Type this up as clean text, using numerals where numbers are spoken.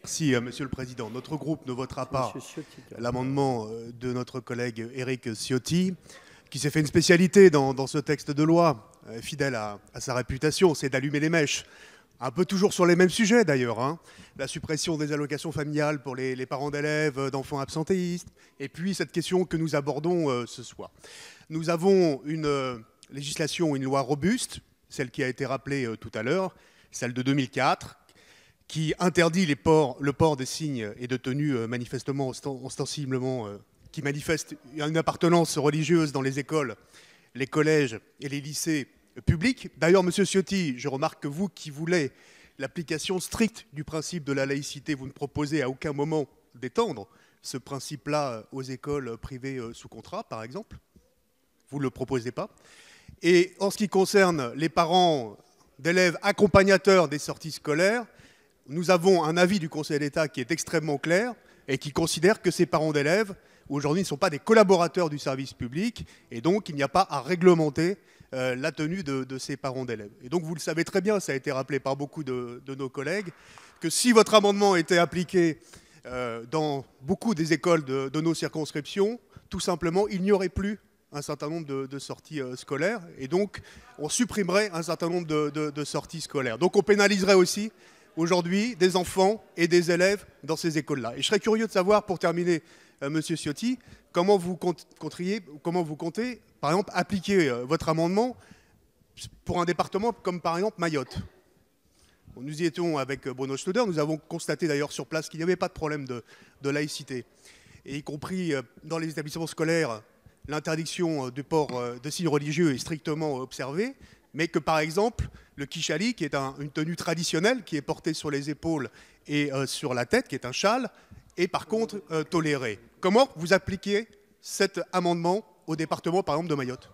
Merci, Monsieur le Président. Notre groupe ne votera pas l'amendement de notre collègue Éric Ciotti, qui s'est fait une spécialité dans ce texte de loi, fidèle à sa réputation, c'est d'allumer les mèches. Un peu toujours sur les mêmes sujets d'ailleurs, hein. La suppression des allocations familiales pour les parents d'élèves, d'enfants absentéistes, et puis cette question que nous abordons ce soir. Nous avons une législation, une loi robuste, celle qui a été rappelée tout à l'heure, celle de 2004, qui interdit le port des signes et de tenues manifestement, ostensiblement, qui manifestent une appartenance religieuse dans les écoles, les collèges et les lycées publics. D'ailleurs, Monsieur Ciotti, je remarque que vous qui voulez l'application stricte du principe de la laïcité, vous ne proposez à aucun moment d'étendre ce principe-là aux écoles privées sous contrat, par exemple. Vous ne le proposez pas. Et en ce qui concerne les parents d'élèves accompagnateurs des sorties scolaires, nous avons un avis du Conseil d'État qui est extrêmement clair et qui considère que ces parents d'élèves, aujourd'hui, ne sont pas des collaborateurs du service public et donc il n'y a pas à réglementer la tenue de ces parents d'élèves. Et donc vous le savez très bien, ça a été rappelé par beaucoup de nos collègues, que si votre amendement était appliqué dans beaucoup des écoles de nos circonscriptions, tout simplement, il n'y aurait plus un certain nombre de sorties scolaires et donc on supprimerait un certain nombre de sorties scolaires. Donc on pénaliserait aussi aujourd'hui des enfants et des élèves dans ces écoles-là. Et je serais curieux de savoir, pour terminer, Monsieur Ciotti, comment vous comptez, par exemple, appliquer votre amendement pour un département comme, par exemple, Mayotte. Nous y étions avec Bruno Schlöder, nous avons constaté d'ailleurs sur place qu'il n'y avait pas de problème de laïcité, et y compris dans les établissements scolaires, l'interdiction du port de signes religieux est strictement observée, mais que par exemple, le kishali, qui est une tenue traditionnelle, qui est portée sur les épaules et sur la tête, qui est un châle, est par contre toléré. Comment vous appliquez cet amendement au département, par exemple, de Mayotte ?